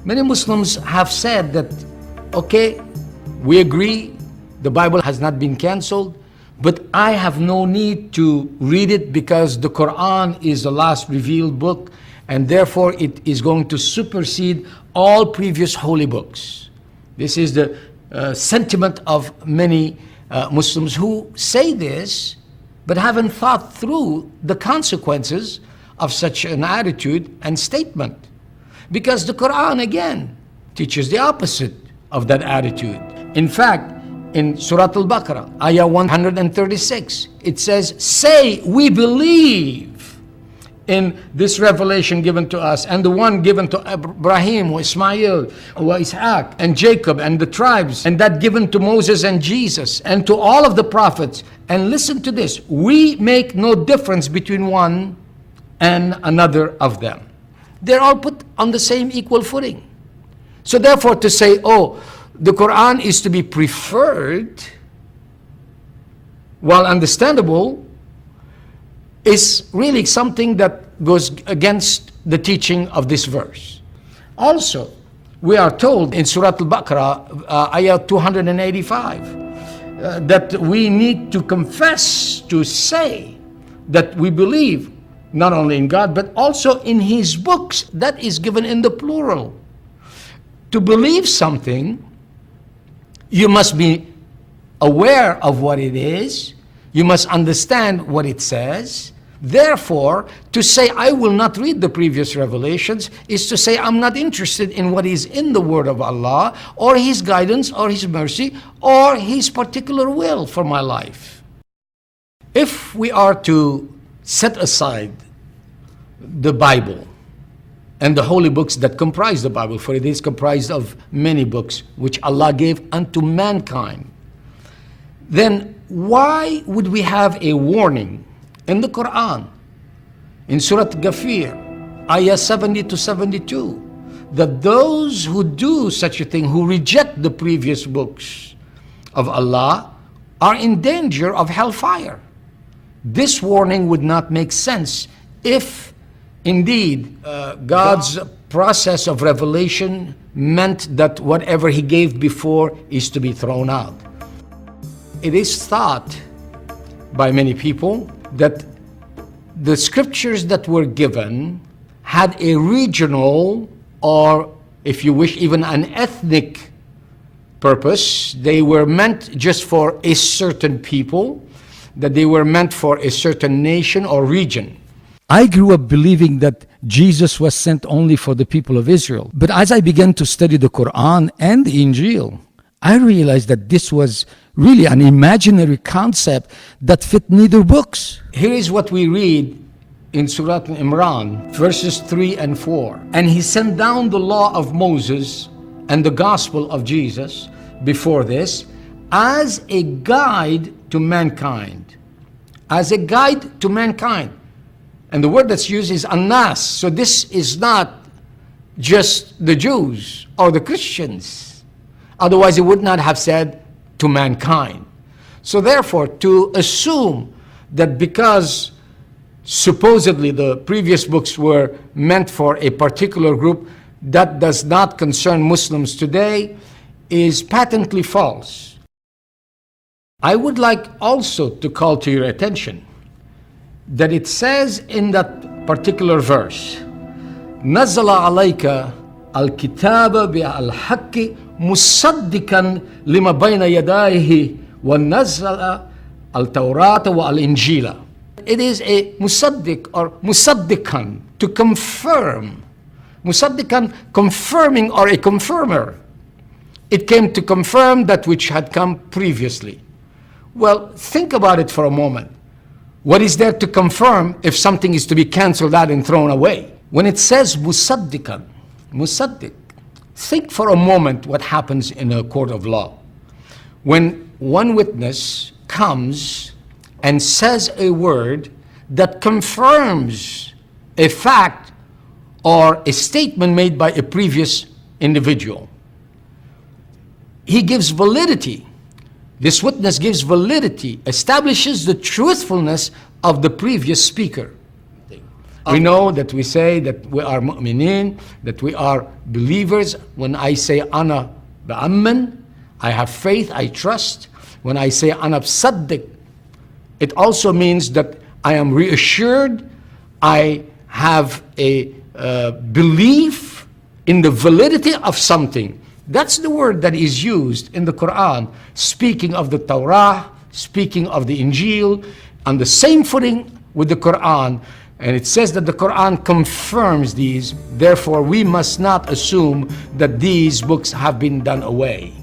Many Muslims have said that, okay, we agree the Bible has not been canceled, but I have no need to read it because the Quran is the last revealed book, and therefore it is going to supersede all previous holy books. This is the sentiment of many Muslims who say this, but haven't thought through the consequences of such an attitude and statement. Because the Quran, again, teaches the opposite of that attitude. In fact, in Surah Al-Baqarah, Ayah 136, it says, say, we believe in this revelation given to us, and the one given to Ibrahim, or Ismail, or Ishaq, and Jacob, and the tribes, and that given to Moses and Jesus, and to all of the prophets. And listen to this, we make no difference between one and another of them. They're all put on the same equal footing. So therefore to say, oh, the Quran is to be preferred, while understandable, is really something that goes against the teaching of this verse. Also, we are told in Surah Al-Baqarah, Ayah 285, that we need to confess, to say that we believe not only in God, but also in His books. That is given in the plural. To believe something, you must be aware of what it is. You must understand what it says. Therefore, to say, I will not read the previous revelations, is to say, I'm not interested in what is in the Word of Allah, or His guidance, or His mercy, or His particular will for my life. If we are to set aside the Bible and the holy books that comprise the Bible, for it is comprised of many books which Allah gave unto mankind, then why would we have a warning in the Quran, in Surah Ghafir, Ayah 70 to 72, that those who do such a thing, who reject the previous books of Allah, are in danger of hellfire? This warning would not make sense if indeed God's process of revelation meant that whatever He gave before is to be thrown out. It is thought by many people that the scriptures that were given had a regional, or if you wish, even an ethnic purpose. They were meant just for a certain people, that they were meant for a certain nation or region. I grew up believing that Jesus was sent only for the people of Israel. But as I began to study the Quran and the Injil, I realized that this was really an imaginary concept that fit neither books. Here is what we read in Surah Imran, verses 3 and 4. And He sent down the law of Moses and the gospel of Jesus before this as a guide to mankind. As a guide to mankind. And the word that's used is annas. So this is not just the Jews or the Christians. Otherwise, it would not have said to mankind. So therefore, to assume that because supposedly the previous books were meant for a particular group, that does not concern Muslims today, is patently false. I would like also to call to your attention that it says in that particular verse, نَزَّلَ عَلَيْكَ الْكِتَابَ بِالْحَقِّ مُصَدِّقًا لِمَا بَيْنَ يَدَيْهِ وَنَزَّلَ الْتَوْرَاةَ وَالْإِنْجِيلَ. It is a musaddiq or musaddiqan, to confirm. Musaddiqan, confirming or a confirmer. It came to confirm that which had come previously. Well, think about it for a moment. What is there to confirm if something is to be cancelled out and thrown away? When it says musaddiqan, musaddiq, think for a moment what happens in a court of law. When one witness comes and says a word that confirms a fact or a statement made by a previous individual, he gives validity. This witness gives validity, establishes the truthfulness of the previous speaker. We know that we say that we are mu'minin, that we are believers. When I say ana ba'amman, I have faith, I trust. When I say ana bsaddiq, it also means that I am reassured, I have a belief in the validity of something. That's the word that is used in the Quran, speaking of the Torah, speaking of the Injil, on the same footing with the Quran. And it says that the Quran confirms these. Therefore, we must not assume that these books have been done away.